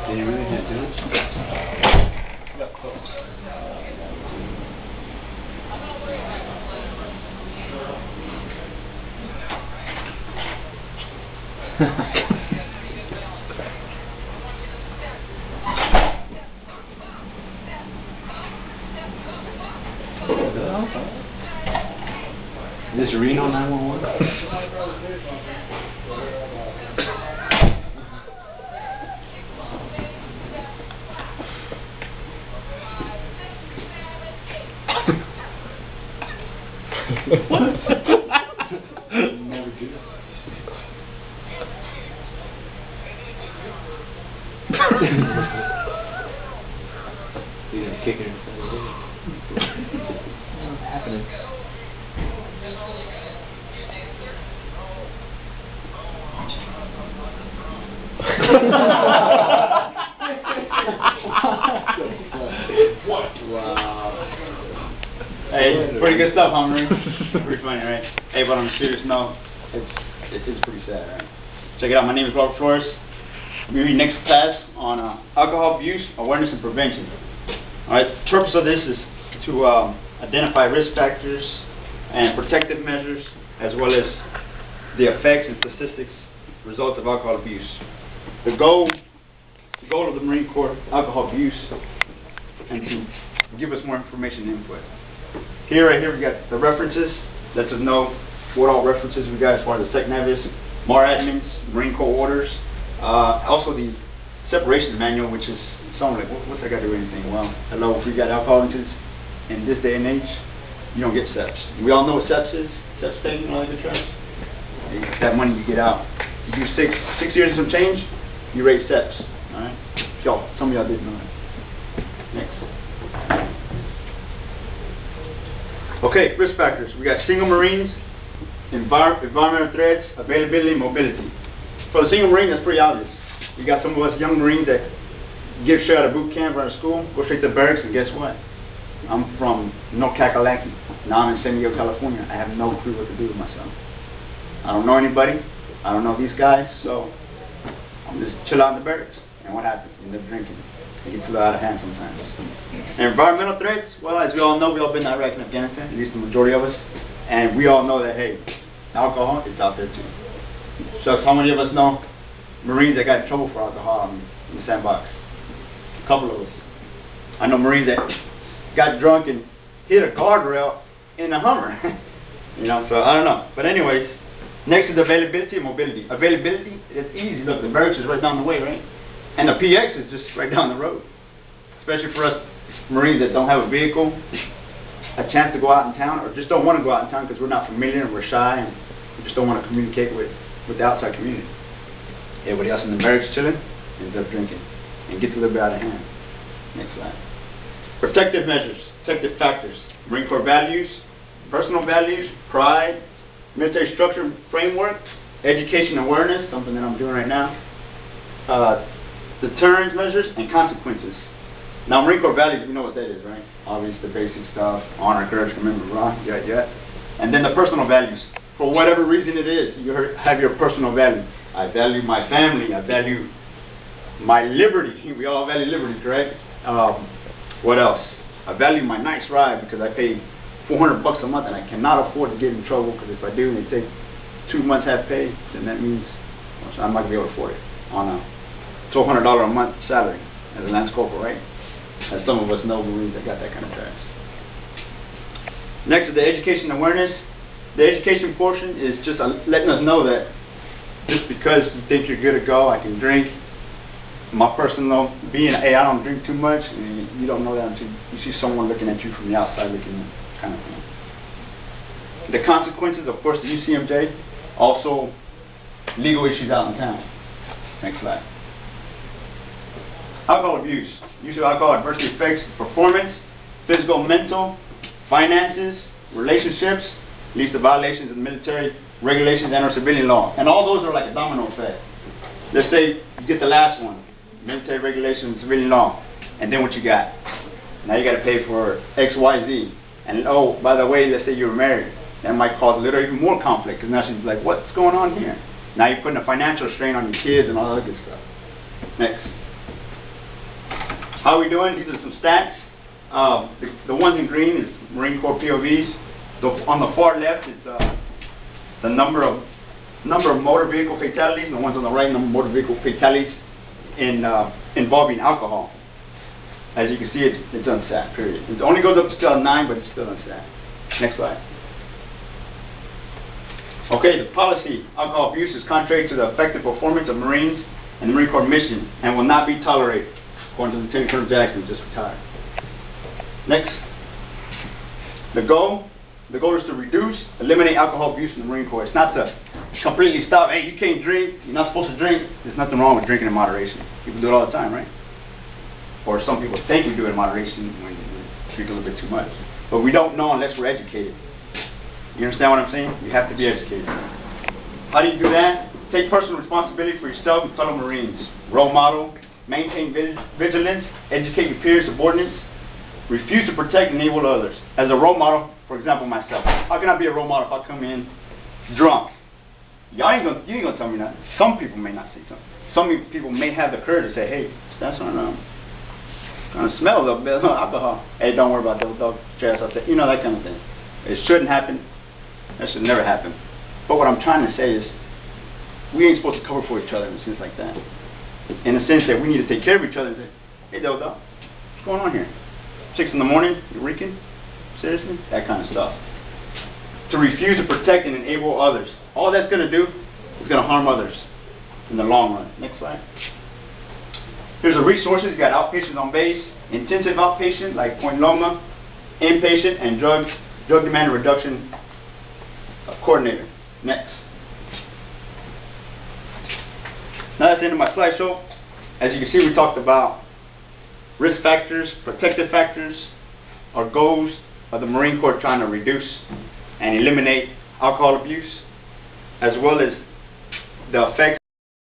Did you really hit it? Got close. Is this Reno 911? Never do that. You're gonna kick it inside the day. What's happening? Wow. Hey, pretty good stuff, huh, Marine? Pretty funny, right? Hey, but on a serious note, it's pretty sad, right? Check it out. My name is Robert Flores. We're in next class on alcohol abuse, awareness, and prevention. All right. The purpose of this is to identify risk factors and protective measures, as well as the effects and statistics results of alcohol abuse. The goal of the Marine Corps alcohol abuse, and to give us more information and input. Right here we got the references. Lets us know what all references we got as far as the SECNAVIS, MAR admins, Marine Corps orders. Also the separation manual, which is something like, what's that got to do with anything? Well, hello, if we got alcohol in this day and age, you don't get SEPs. We all know what SEPs is. SEPs taking all the trash. You get that money, you get out. You do six years and some change, you rate SEPs. All right? Y'all, some of y'all didn't know that. Next. Okay, risk factors. We got single Marines, environmental threats, availability, and mobility. For the single Marine, that's pretty obvious. You got some of us young Marines that get straight out of boot camp or out of school, go straight to barracks, and guess what? I'm from North Kakalaki. Now I'm in San Diego, California. I have no clue what to do with myself. I don't know anybody. I don't know these guys, so I'm just chill out in the barracks. And what happens? You end up drinking. It gets a little out of hand sometimes. And environmental threats, well, as we all know, we all been to Iraq and Afghanistan, at least the majority of us. And we all know that, hey, alcohol is out there too. So how many of us know Marines that got in trouble for alcohol in the sandbox? A couple of us. I know Marines that got drunk and hit a guardrail in a Hummer. You know, so I don't know. But anyways, next is availability and mobility. Availability is easy. Look, the barracks is right down the way, right? And the PX is just right down the road. Especially for us Marines that don't have a vehicle, a chance to go out in town, or just don't want to go out in town because we're not familiar and we're shy and we just don't want to communicate with the outside community. Everybody else in the barracks chilling ends up drinking and gets a little bit out of hand. Next slide. Protective measures, protective factors, Marine Corps values, personal values, pride, military structure framework, education awareness, something that I'm doing right now, deterrence measures, and consequences. Now, Marine Corps values, we know what that is, right? Obviously, the basic stuff, honor, courage, remember, yeah. And then the personal values. For whatever reason it is, you have your personal value. I value my family. I value my liberty. We all value liberty, correct? What else? I value my nice ride because I pay $400 a month and I cannot afford to get in trouble, because if I do and they take 2 months half pay, then that means I'm not going to be able to afford it on a $1,200 a month salary as a Lance Corporal, right? As some of us know, Marines that got that kind of tax. Next is the education awareness. The education portion is just letting us know that just because you think you're good to go, I can drink. My personal being, hey, I don't drink too much, and you don't know that until you see someone looking at you from the outside looking in, kind of thing. The consequences, of course, the UCMJ, also legal issues out in town. Next slide. Alcohol abuse. Use of alcohol adversely affects performance, physical, mental, finances, relationships, leads to violations of military regulations and or civilian law. And all those are like a domino effect. Let's say you get the last one, military regulations, civilian law, and then what you got? Now you got to pay for X, Y, Z. And oh, by the way, let's say you were married. That might cause a little even more conflict, because now she's like, what's going on here? Now you're putting a financial strain on your kids and all that good stuff. Next. How are we doing? These are some stats. The ones in green is Marine Corps POVs. On the far left is the number of motor vehicle fatalities, and the ones on the right, number of motor vehicle fatalities involving alcohol. As you can see, it's unsat, period. It only goes up to 2009, but it's still unsat. Next slide. Okay, the policy, alcohol abuse is contrary to the effective performance of Marines and the Marine Corps mission and will not be tolerated, according to Lieutenant Colonel Jackson, who just retired. Next. The goal is to reduce, eliminate alcohol abuse in the Marine Corps. It's not to completely stop, hey, you can't drink, you're not supposed to drink. There's nothing wrong with drinking in moderation. People do it all the time, right? Or some people think we do it in moderation when we drink a little bit too much. But we don't know unless we're educated. You understand what I'm saying? You have to be educated. How do you do that? Take personal responsibility for yourself and fellow Marines. Role model, maintain vigilance, educate your peers, subordinates, refuse to protect and enable others. As a role model, for example, myself. How can I be a role model if I come in drunk? You ain't gonna tell me nothing. Some people may not say something. Some people may have the courage to say, hey, that's on kind of smell of alcohol. Hey, don't worry about those dog trash out there. You know, that kind of thing. It shouldn't happen. That should never happen. But what I'm trying to say is, we ain't supposed to cover for each other in a sense like that. In the sense that we need to take care of each other and say, hey, dog, what's going on here? 6 in the morning, you're reeking? Seriously? That kind of stuff. To refuse to protect and enable others. All that's going to do is going to harm others in the long run. Next slide. Here's the resources. You got outpatients on base, intensive outpatient like Point Loma, inpatient, and drug demand reduction coordinator. Next. Now that's the end of my slideshow. As you can see, we talked about risk factors, protective factors, our goals of the Marine Corps trying to reduce and eliminate alcohol abuse, as well as the effects